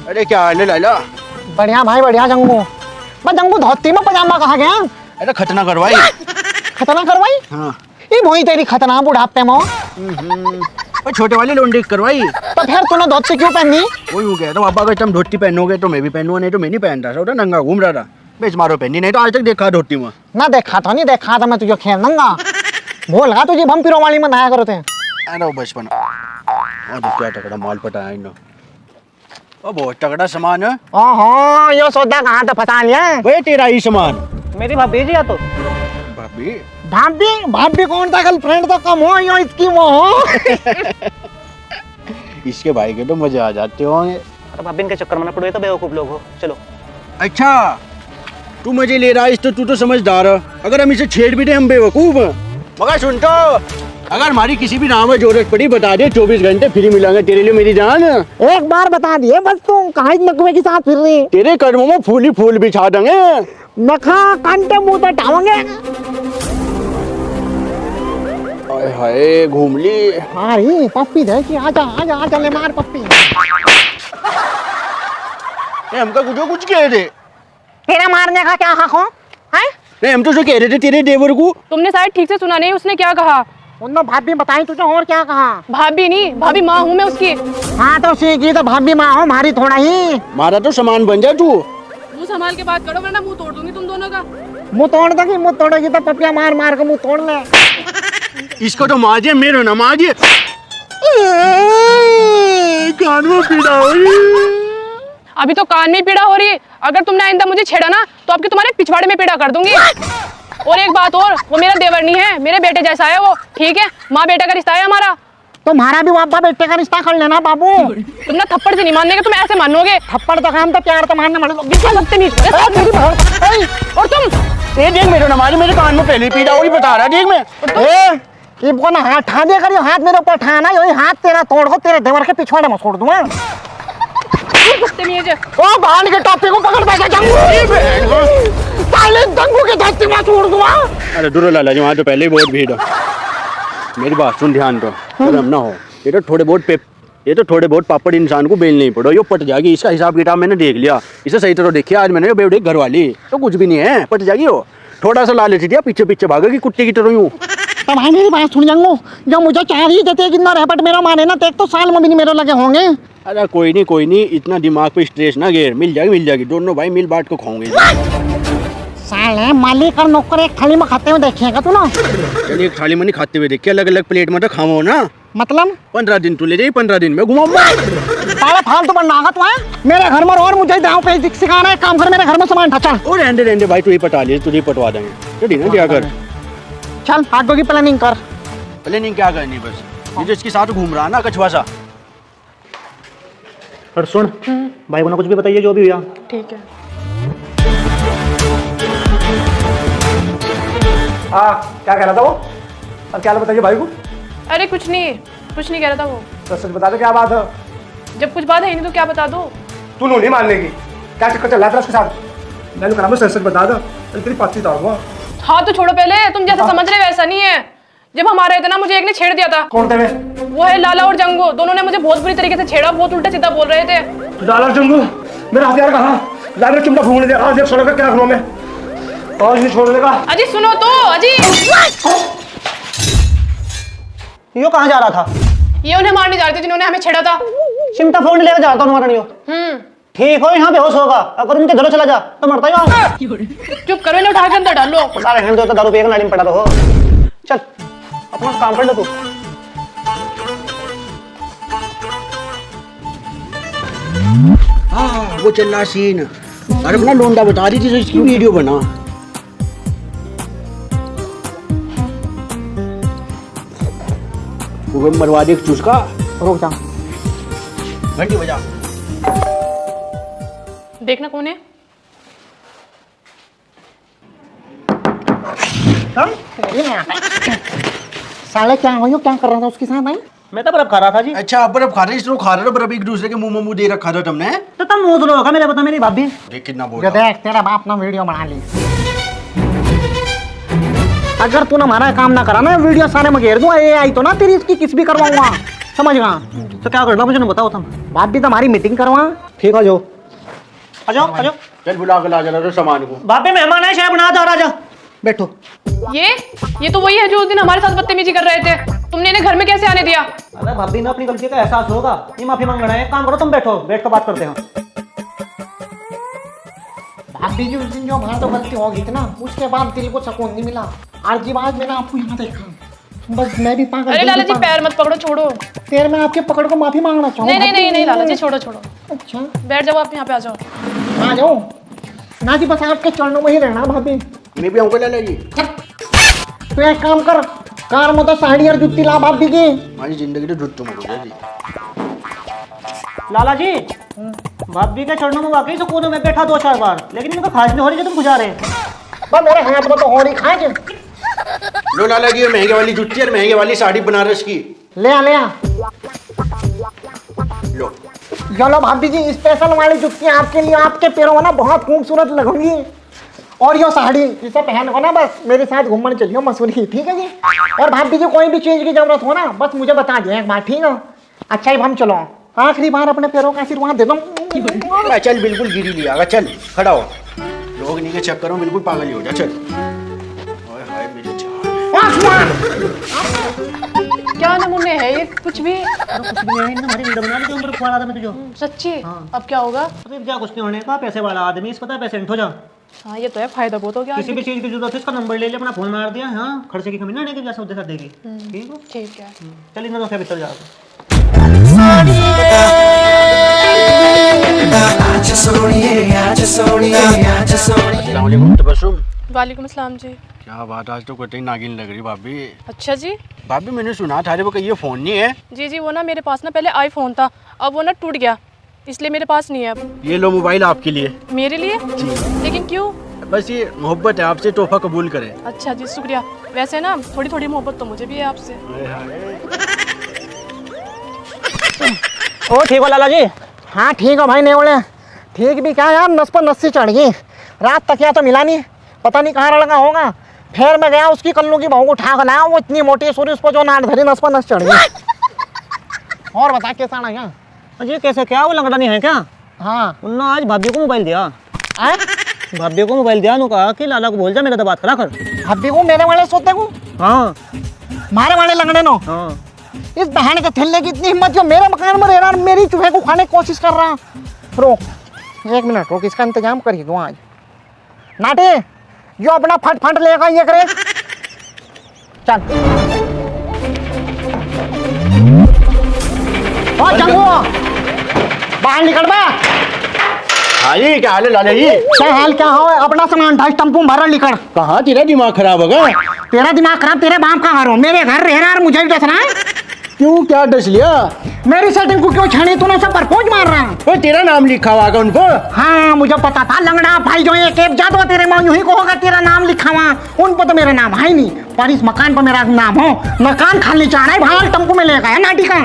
अरे क्या हाल है लाला? बढ़िया भाई बढ़िया। जंगू बस जंगू धोती में पजामा कहाँ गया? अरे खतना करवाई। खतना करवाई? हाँ। ये वही तेरी खतना बुढ़ापे में। छोटे वाली लोंडी करवाई। तो फिर तूने धोती क्यों पहनी? वही हो गया था पापा का, तुम धोती पहनोगे तो मैं भी पहनूंगा, नहीं तो मैं नहीं पहन रहा था, नंगा घूम रहा था। बेच मारो पहनी, नहीं तो आज तक देखा धोती में। ना देखा था, नहीं देखा था मैं तुझे खेल नंगा। बोल गा तुझे भम्पीरों वाली में नहाया करो थे। अरे बचपन क्या तगड़ा माल पटाया इन। बहुत तगड़ा सामान है। ओहो यो सौदा कहाँ तो फंसा लिया? वही तेरा ही सामान। मेरी भाभी जी या तो भाभी भाभी भाभी कौन था? गर्लफ्रेंड तो कम हो यो इसकी वो हो। इसके भाई के तो मजे आ जाते होंगे। अरे भाभी के चक्कर में ना पड़ो, तो बेवकूफ लोग हो। चलो। अच्छा तू मजे ले रहा है तो तू तो समझदार है। अगर हम इसे छेड़ भी दे हम बेवकूफ हैं। मगर सुन तो, अगर हमारी किसी भी नाम में जरूरत पड़ी बता दे, 24 घंटे फ्री मिलेंगे तेरे लिए मेरी जान। एक बार बता दिए बस, तुम कहाँ नकवे के साथ फिर रही? तेरे कर्मों में फूल ही फूल बिछा देंगे। नखा कंटे मुंह तो टावेंगे। हाय हाय घूम ली। अरे पप्पी दे कि आजा आजा आजा ले मार पप्पी। हमका कुछ कह रहे। तेरा मारने का क्या हक हो? हैं? नहीं हम तो जो कह रहे थे तेरे देवर को। तुमने शायद ठीक से सुना नहीं, उसने क्या कहा? उन्होंने भाभी बताई तुझे, और क्या कहा? भाभी नहीं, भाभी माँ हूँ मैं उसकी। हाँ तो सीखी तो भाभी माँ हो, मारी थोड़ा ही। मारा तो सामान बन जा तू। मुँह संभाल के बात करो वरना मुँह तोड़ दूंगी तुम दोनों का। मुँह तोड़ देगी? मुँह तोड़ेगी तो पपिया मार मार के मुँह तोड़ ले। इसको तो माजे मेरे ना माजे। कान में पीड़ा हो रही। अभी तो कान में पीड़ा हो रही है। अगर तुमने आइंदा मुझे छेड़ा ना तो आपके तुम्हारे पिछवाड़े में पीड़ा कर दूंगी। और एक बात और, वो मेरा देवर नहीं है, मेरे बेटे जैसा है वो। ठीक है, माँ बेटे का रिश्ता है हमारा। तुम्हारा भी वापा बेटे का रिश्ता कर लेना बाबू। तुम ना थप्पड़ से नहीं मानने के, तुम ऐसे मानोगे। थप्पड़ तो काम तो प्यार तो मारने वाले और तुम ये देख मेरे नमाज मेरे कान में पहले पीड़ा वही बता रहा। देख मैं ये ना हाथ ठा दिया करियो, हाथ मेरे ऊपर ठाना, यही हाथ तेरा तोड़ को तेरे देवर के पिछवाड़े में छोड़ दूंगा। ओ बांध के टॉपी को पकड़ बैठा जंगू। साले जंगू के धरती में छोड़ दूंगा। अरे दूर लाला जी, वहाँ तो पहले ही बहुत भीड़ है। मेरी बात सुन ध्यान तो, हम ना हो ये तो थोड़े बहुत पापड़ इंसान को बेल नहीं पड़ो, यो पट जाएगी। इसका हिसाब किताब मैंने देख लिया, इसे सही तरह देखिए। आज मैंने बेवड़े घर वाली तो कुछ भी नहीं है, पट जाएगी वो। थोड़ा सा लालच दिया, पीछे पीछे भागेगी कुत्ते की तरह यूं। तो भाई मेरी बात सुन जंगू, जो मुझे चाहिए देते कि ना रहपट मेरा माने ना, तो साल में भी नहीं मेरे लगे होंगे। अरे कोई नहीं, इतना दिमाग पे स्ट्रेस ना घेर। मिल जाएगी दोनों भाई मिल बांट को खाओगे। साले मालिक और नौकर एक थाली में खाते हुए देखेगा तू ना? चलिए एक थाली में नहीं खाते हुए देखिए, अलग अलग प्लेट में तो खाओ ना। मतलब 15 दिन तू ले जाइए, 15 दिन में घुमाऊंगा। साला फालतू बनना तू है मेरे घर में, और मुझे दांव पे सिखाना है। काम कर, मेरे घर में सामान ढचा। और रहने भाई, तू ही पटा लिए, तुझे पटवा देंगे। चलिए ना दिया कर। चल आगे की प्लानिंग कर। प्लानिंग क्या करनी, बस ये जो इसके साथ घूम रहा ना कछुआ सा। और सुन भाई को ना कुछ भी बताइए जो भी हुआ। ठीक है। क्या कह रहा था वो? और क्या बताइए भाई को? अरे कुछ नहीं कह रहा था वो। तो सच बता दे क्या बात है। जब कुछ बात है ही नहीं तो क्या बता दो। तू नहीं मानने की, क्या चक्कर चल रहा था उसके साथ? मैंने कहा सच बता दो, तेरी पत्ती तोड़। हाँ तो छोड़ो पहले, तुम जैसा समझ रहे वैसा नहीं है। जब हम आ रहे थे ना, मुझे एक ने छेड़ दिया था। कौन थे वे? वो है लाला और जंगू, दोनों ने मुझे बहुत बुरी तरीके से छेड़ा, बहुत उल्टा सीधा बोल रहे थे। लाला जंगू मेरा हथियार कहाँ? लाला चुम्मा फूकने दे। आज छोड़ो क्या रखना मैं, आज नहीं छोड़ने का। अजी सुनो तो, अजी यो कहाँ जा रहा था? ये उन्हें मारने जा रहे थे जिन्होंने हमें छेड़ा था। चिमटा फोड़ लेकर जा रहा था तुम्हारा। नहीं ठीक हो, यहाँ बेहोश होगा। अगर उनके घरों चला जा तो मरता ही होगा। चुप करो, इन्हें उठा के अंदर डाल लो। सारे हैं तो दारू पिएगा, नाली में पड़ा रहो। चल अपना काम कर लो तू। हाँ वो चल रहा सीन। अरे अपना लोंडा बता रही थी तो इसकी वीडियो बना। वो मरवा दे चुसका। रुक जा, घंटी बजा। देखना कौन है। साले क्या हो, क्या कर रहा था उसके साथ? भाई मैं तो बर्फ खा रहा था जी। अच्छा बर्फ खा रहे, इसको खा रहे हो बर्फ, एक दूसरे के मुंह में मुंह दे रखा था तुमने। तो तुम मुंह धुलो होगा मेरे बता मेरी भाभी। देख कितना बोल देख तेरा बाप ना वीडियो बना ली। अगर तूने हमारा काम ना करा ना, वीडियो सारे में घेर दूंगा। ये आई तो ना तेरी इसकी किस भी करवाऊंगा। समझ गया। तो क्या करना मुझे ना बताओ तुम। बाप भी तुम्हारी मीटिंग करवा। ठीक है, जो आ जाओ। चल बुला के ला जरा तो सामान को। बाप भी मेहमान है, चाय बना दो, राजा बैठो। ये तो वही है जो उस दिन हमारे साथ बदतमीजी कर रहे थे। तुमने इन्हें घर में कैसे आने दिया? अरे भाभी ने अपनी गलती का एहसास होगा, ये माफी मांग रहे हैं। काम करो, तुम बैठो, बैठ कर बात करते हैं। भाभी जी उस दिन जो हमारा तो गलती हो गई थी ना, उसके बाद दिल को सुकून नहीं मिला। आज की बात मैंने आपको यहाँ देखा, बस मैं भी पागल। अरे लाला जी पैर मत पकड़ो, छोड़ो। फिर मैं आपके पकड़ को माफी मांगना चाहूँ। नहीं लाला जी, छोड़ो। अच्छा बैठ जाओ, आप यहाँ पे आ जाओ। आ जाओ ना जी, बस आपके चरणों में ही रहना भाभी। मैं भी आऊंगा लाला जी। तो एक काम कर, कार में तो साड़ी और जुत्ती ला भाभी की। हमारी जिंदगी तो जुट तुम हो गया जी। लाला जी, भाभी के चरणों में वाकई सुकून में बैठा 2-4 बार, लेकिन इनको खास नहीं हो रही कि तुम गुजारे। बस मेरे हाथ में तो और ही खाए। लो लाला जी, महंगे वाली जुत्ती और महंगे वाली साड़ी बनारस की। ले आ लो चलो भाभी जी, स्पेशल वाली जुत्ती आपके लिए, आपके पैरों में ना बहुत खूबसूरत लगूंगी। और ये साड़ी इसे पहन को ना बस मेरे साथ घूमने चलियो मसूरी, ठीक है जी। और भाभी जी कोई भी चीज की जरूरत हो ना, बस मुझे बता दिया एक बार, ठीक है। अच्छा ही हम चलो, आखिरी बार अपने पैरों का आशीर्वाद दे दो। चल बिल्कुल गिरी लिया, चल खड़ा हो। लोग नहीं के चक्करों बिल्कुल पागल ही हो जा, चल। ओए हाय मेरी जान। क्या नमूने है ये? कुछ भी कुछ भी नहीं, हमारी वीडियो बना ली जो ऊपर खुआ था मैं तुझे। सच्ची? हाँ। अब क्या होगा? फिर क्या कुछ नहीं होने का, पैसे वाला आदमी, इस पता है पेशेंट हो जा। हाँ ये तो है, फायदा बहुत हो गया। किसी भी चीज की जरूरत है, इसका नंबर ले ले, अपना फोन मार दिया। हाँ, खर्चे की कमी ना आने की, जैसा उधर देगी। ठीक है, ठीक है। चल इन दोनों के भीतर जाओ। अस्सलाम वालेकुम तबस्सुम। वालेकुम अस्सलाम जी। क्या बात, आज तो कतई नागिन लग रही भाभी। अच्छा जी। भाभी मैंने सुना था वो ये फोन नहीं है। जी वो ना मेरे पास ना पहले आईफोन था, अब वो ना टूट गया, इसलिए मेरे पास नहीं है अब। ये लो मोबाइल आपके लिए। मेरे लिए? लेकिन क्यों? बस ये मोहब्बत है, आपसे तोहफा कबूल करें। अच्छा जी, शुक्रिया। वैसे ना थोड़ी थोड़ी मोहब्बत तो मुझे भी है आपसे। ओ ठीक हो लाला जी? हाँ ठीक है भाई, नहीं बोले ठीक भी क्या यार, नस पर नस्सी चढ़ गई। रात तक या तो मिला नहीं, पता नहीं कहाँ लगा होगा। फिर मैं गया उसकी कल्लू की बहू को उठा कर लाया, वो इतनी मोटी सूरी, उस पर जो नाट धरी, नस पर नस चढ़ गई। और बता कैसा ना क्या? अजय कैसे, क्या वो लंगड़ा नहीं है क्या? हाँ उन्होंने आज भाभी को मोबाइल दिया। आए? भाभी को मोबाइल दिया, उन्होंने कहा कि लाला को बोल जा मेरे से बात करा कर। भाभी को मेरे वाले सोते को, हाँ मारे वाले लंगड़े नो। हाँ। इस बहाने के थिल्ले की इतनी हिम्मत, जो मेरे मकान में रह रहा, मेरी चूहे को खाने की कोशिश कर रहा। रोक 1 मिनट, रोक, इसका इंतजाम कर ही दो आज। नाटे जो अपना फट फट लेगा ये करे, चल। ओ चंगू बाहर निकल बा। हाँ जी, क्या हाल है लाला जी? क्या हाल क्या हो, अपना सामान ढाई टम्पू भरा निकल। कहाँ तेरा दिमाग खराब होगा? तेरा दिमाग खराब, तेरे बाप का घर हो, मेरे घर रह रहा है, मुझे भी डसना है। क्यों, क्या डस लिया? मेरी सेटिंग को क्यों छानी तूने, सब परपोज मार रहा है। वो तेरा नाम लिखा हुआ है उनको। हाँ मुझे पता था, लंगड़ा भाई जो एक एक जादू तेरे में यूं ही को होगा, तेरा नाम लिखा हुआ, उन पर तो मेरा नाम है ही नहीं, पर इस मकान पर मेरा नाम हो। मकान खाली चाह रहा है भाई, टम्पू में लेगा है नाटी का।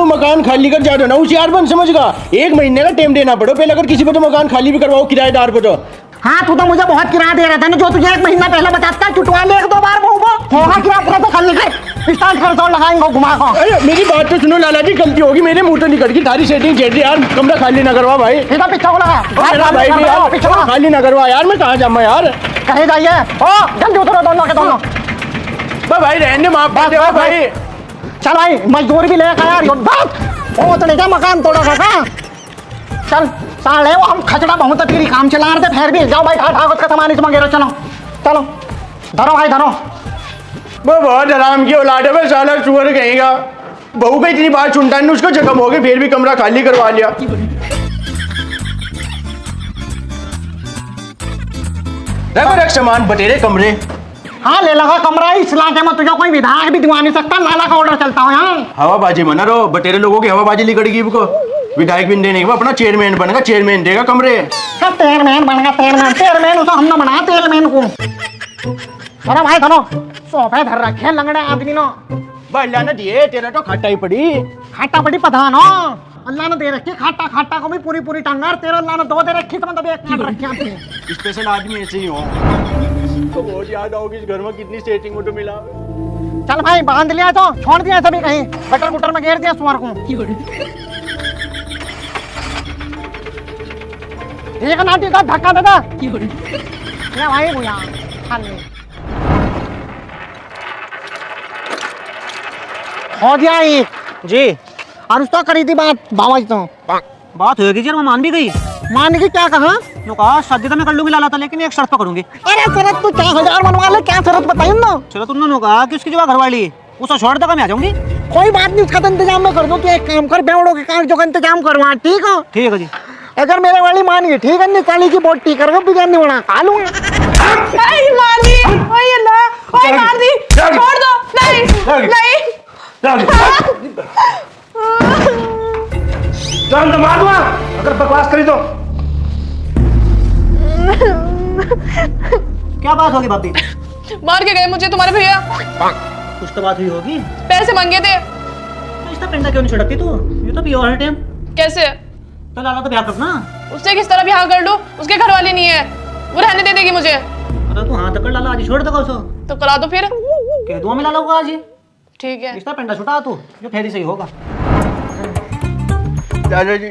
मकान खाली कर जा दो ना, होशियार बन, समझगा। 1 महीने का टाइम देना पड़ो पहले, अगर किसी पे तो मकान खाली भी करवाओ किराएदार पे तो। हाँ तू तो मुझे बहुत किराया दे रहा था ना, जो तुझे 1 महीना पहले बताता, चुटवा ले 1-2 बार होगा किराया पूरा तो खाली कर, स्टार्ट कर दो, लगाएंगे घुमा को। अरे मेरी बात तो सुनो लाला जी, गलती होगी मेरे मुंह तो निकल गई, सारी सेटिंग चेट यार, कमरा खाली ना करवा भाई। इधर पीछे को लगा भाई यार, खाली ना करवा यार, मैं कहाँ जाऊँ यार? कहीं जाइए, ओ जल्दी उतरो दोनों के दोनों। भाई रहने माफ कर दे भाई। चल भाई मजदूर भी लेकर यार, वो तो नहीं क्या मकान तोड़ोगा का? चल साले, वो हम खचड़ा बहुत तेरी काम चला रहे थे, फिर भी जाओ भाई, ठाकुर का सामान इसमें गिरो, चलो चलो, धरो भाई धरो। वो बहुत आराम की औलाद है, बस साला सुअर कहेगा। बहू का इतनी बात सुनता है, उसको जख्म हो गई, फिर भी कमरा खाली करवा लिया। रख सामान, बटेरे कमरे। हाँ ले लगा कमरा, इस इलाके में तुझे कोई विधायक भी दिवा नहीं सकता, लाला का ऑर्डर चलता हो यहाँ। हवाबाजी मना रहो, बटेरे लोगों की हवाबाजी लिकड़गी इनको। विधायक भी देने के बाद अपना चेयरमैन बनेगा, चेयरमैन देगा कमरे। चेयरमैन बनेगा, चेयरमैन उसे हमने बनाया चेयरमैन को। धरो भाई धरो, सोफे धर रखे लंगड़े आदमी नो। अल्लाह ने दिए, तेरा तो खाटा ही पड़ी। खाटा पड़ी पता नो, अल्लाह ने दे रखी खाटा, खाटा को भी पूरी पूरी टंगर, तेरा अल्लाह ने 2 दे रखी, तो मतलब 1 काट रखी आपने। स्पेशल आदमी ऐसे ही हो। तो बहुत याद आओगी इस घर में कितनी सेटिंग तो मिला। चल भाई बांध लिया तो छोड़ दिया सभी कहीं गटर गुटर में घेर दिया सुअर को ठीक है ना ठीक है धक्का देता या भाई भैया हो गया एक जी और उसका करी थी बात बाबा जी तो बात होगी जी, और मैं मान भी गई। मान की क्या कहा नो कहा शादी तो मैं कर लूंगी लाला था, लेकिन एक शर्त पर करूंगी। अरे शरत तू 4000 बनवा ले क्या शरत बताइए ना चलो तुमने कहा कि उसकी जो घरवाली उसको छोड़ दो, मैं आ जाऊंगी। कोई बात नहीं उसका तो इंतजाम मैं कर दूं तू एक काम कर बेवड़ों के कागजों का इंतजाम करवा ठीक है ठीक है जी। अगर मेरे वाली मान गई ठीक है निकाली की बोट ठीक कर बिरयानी बना खा लूंगा नहीं मार दी, ओए अल्लाह, ओए मार दी, छोड़ दो, नहीं नहीं। जान तो मार दूंगा अगर बकवास करी तो। क्या बात होगी भाभी? मार के गए मुझे तुम्हारे भैया, कुछ तो बात हुई होगी। पैसे मांगे थे। तो इसका पेंडा क्यों नहीं छिड़कती तू? ये तो पियोर है टाइम। कैसे? तो लाला तो ब्याह करना। उससे किस तरह ब्याह कर लूं? उसके घर वाली नहीं है, वो रहने दे देगी मुझे। अरे तू हाथ पकड़ लाला, आज छोड़ देगा उसको। तो करा दो फिर। कह दूंगा मैं लाला को आज ही। ठीक है। इसका पेंडा छुटा तू, जो फेरी सही होगा। दादा जी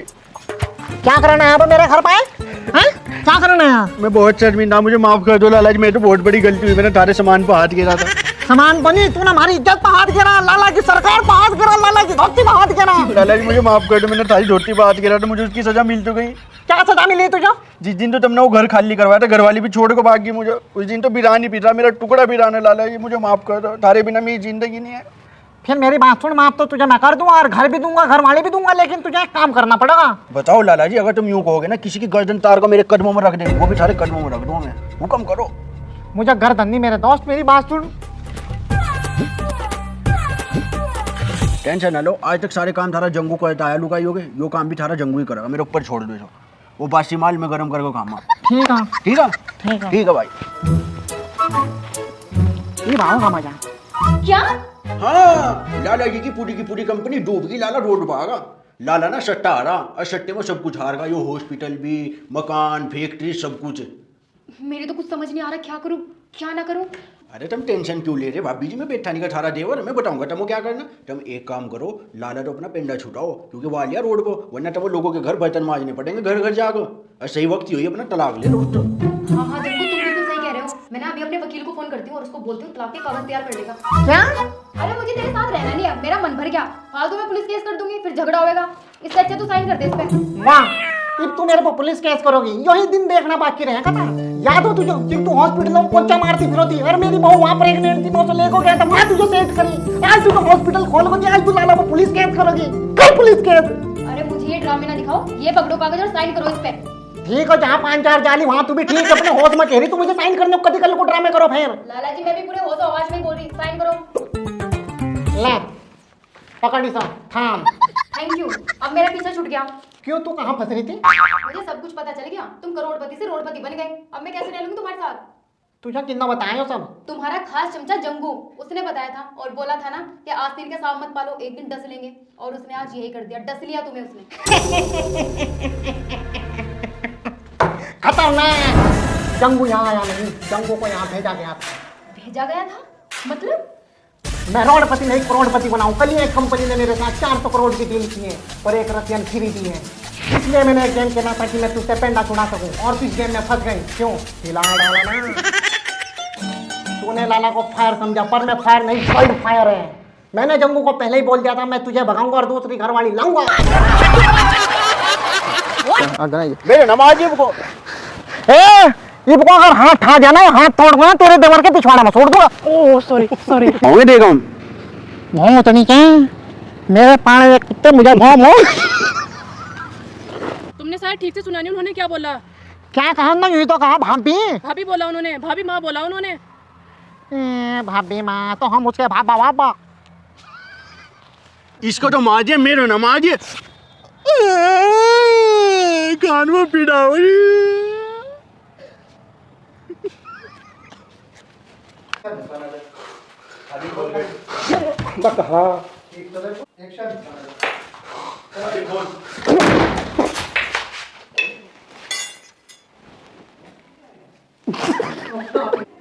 क्या करना है अब मेरे घर पे हैं क्या करना है मैं बहुत शर्मिंदा, मुझे माफ कर दो लाला जी, मेरी तो बहुत बड़ी गलती हुई, मैंने तारे सामान पर हाथ गिरा था। सामान बनी तूने हमारी इज्जत पे हाथ गिरा लाला की सरकार पे हाथ गिरा लाला की धोती पे हाथ गिरा लाला जी मुझे माफ कर दो, मैंने तारी धोती पर हाथ गिरा था, मुझे उसकी सजा मिल तो गई। क्या सजा मिली तुझे जिस दिन तो तुमने वो घर खाली करवाया था, घरवाली भी छोड़ के भाग गई मुझे, उस दिन तो बिरानी पीट रहा, मेरा टुकड़ा बिराना। लाला जी मुझे माफ कर दो, तारे बिना मेरी जिंदगी नहीं है। फिर मेरी बात सुन माफ तो तुझे मैं कर दूंगा और घर भी दूंगा घर वाले भी दूंगा लेकिन तुझे एक काम करना पड़ेगा। बताओ लाला जी, अगर तुम यूं कहोगे ना किसी की गर्दन तार को मेरे कदमों में रख दे, वो भी सारे कदमों में रख दूंगा मैं, हुक्म करो। मुझे गर्दन नहीं मेरे दोस्त मेरी बात सुन टेंशन ना लो, आज तक सारे काम थारा जंगू को आया लुकाई हो गए, यो काम भी थारा जंगू ही करेगा, मेरे ऊपर छोड़ दो इसको। वो बासी माल में गरम करके खामा। ठीक है ठीक है ठीक है ठीक है भाई। ये भाव मजा क्या? हाँ लाला जी की पूरी कंपनी डूब गई, लाला रोड भागा। लाला ना सट्टा हारा और सट्टे में सब कुछ हार गया, यो हॉस्पिटल भी, मकान, फैक्ट्री, सब कुछ। मेरे तो कुछ समझ नहीं आ रहा क्या करूं क्या ना करूं। अरे तुम टेंशन क्यों ले रहे भाभी जी, मैं बैठा नहीं का थारा देवर, मैं बताऊंगा तुमको क्या करना। तुम एक काम करो, लाला तो अपना पेंडा छुटाओ क्योंकि वो आ लिया रोड को, वरना तो वो लोगों के घर बर्तन मांजने पड़ेंगे घर घर जाकर। और सही वक्त ही हुई अपना तलाक ले लो। हाँ हाँ जंगू तुम बिल्कुल सही कह रहे हो। मैं ना अभी अपने वकील को फोन करती हूँ और उसको बोलती हूँ तलाक के कागज तैयार कर लेगा। क्या अरे मुझे तेरे साथ रहना नहीं है, मेरा मन भर गया, फालतू में पुलिस केस कर दूंगी फिर झगड़ा होगा, इससे अच्छा तू साइन कर दे इस पे। वाह अब तू मेरे को पुलिस केस करोगी यही दिन देखना बाकी रहेगा था याद हो तुझे जब तू हॉस्पिटल में पोचा मारती फिरोती और मेरी बहू वहां प्रेग्नेंट थी मैं उसे लेको गया था मैं तुझे सेट करी आज तू हॉस्पिटल खोल को आज तू लाला को पुलिस केस करोगी कर पुलिस केस। अरे मुझे ये ड्रामे ना दिखाओ, ये पकड़ो कागज और साइन करो इस पे। ठीक है जहाँ 5-4 जाली वहाँ तू भी ठीक है अपने होश में कह रही तू मुझे साइन करने को कभी कल को ड्रामे करो फिर। लाला जी मैं भी पूरे होश आवाज में बोल रही, साइन करो। ले पकड़ी सा थाम। थैंक यू, अब मेरा पीछा छूट गया। क्यों तू कहाँ फंस रही थी मुझे सब कुछ पता चल गया, तुम करोड़पति से रोडपति बन गए, अब मैं कैसे रह लूंगी तुम्हारे साथ। तुझे कितना बताया हो सब तुम्हारा खास चमचा जंगू उसने बताया था और बोला था ना कि आस्तीन के सांप मत पालो एक दिन डस लेंगे, और उसने आज यही कर दिया, डस लिया तुम्हें उसने। खतरनाक जंगू यहाँ आया नहीं जंगू को यहाँ भेजा गया था। भेजा गया था मतलब? मैं रोडपति नहीं करोड़पति बनाऊं। कल ही एक कंपनी ने मेरे साथ 400 करोड़ की डील की है और एक रसियन फ्री दी है, इसलिए मैंने एक गेम खेला ताकि मैं तुझसे पेंडा छुड़ा सकूं और तू इस गेम में फंस गई। क्यों हिला डाला ना तूने लाला को फायर समझा पर मैं फायर नहीं वाइल्ड फायर है। मैंने जंगू को पहले ही बोल दिया था मैं तुझे भगाऊंगा और दूसरी घरवाली लाऊंगा। मेरे नमाजी को इनको अगर हाथ ठा जाना हाथ तोड़ दूंगा तेरे देवर के पिछवाड़े में छोड़ दूंगा। Oh sorry sorry. होंगे देगा हम भौं तो नहीं क्या मेरे पाने एक कुत्ते मुझे भौं तुमने शायद ठीक से सुना नहीं, उन्होंने क्या बोला? क्या कहा ना यही तो कहा भाभी भाभी बोला उन्होंने, भाभी माँ बोला उन्होंने। भाभी माँ तो हम उसके भाबा भाबा इसको तो मारिए, मेरे न मारिए, कान में पीड़ा हो रही।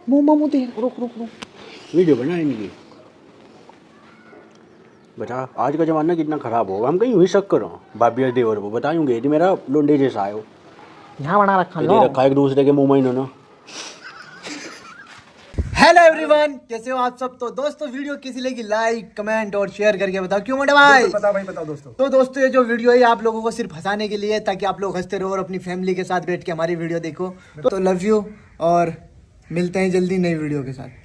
मुंह मुंह दे रुक रुक रुक वीडियो बना इनकी बता आज का जमाना कितना खराब होगा, हम कहीं हुई शक करो भाभी और देवर को बताऊंगे ये मेरा लोंडे जैसा है वो, यहाँ बना रखा ये लो। दे रखा है एक दूसरे के मुंह में इन्होंने। हेलो एवरीवन, कैसे हो आप सब। तो दोस्तों वीडियो किसी लगी लाइक कमेंट और शेयर करके बताओ, क्यों मोटे भाई? बताओ दोस्तों। तो दोस्तों ये जो वीडियो है आप लोगों को सिर्फ हंसाने के लिए, ताकि आप लोग हंसते रहो और अपनी फैमिली के साथ बैठ के हमारी वीडियो देखो। तो लव यू और मिलते हैं जल्दी नई वीडियो के साथ।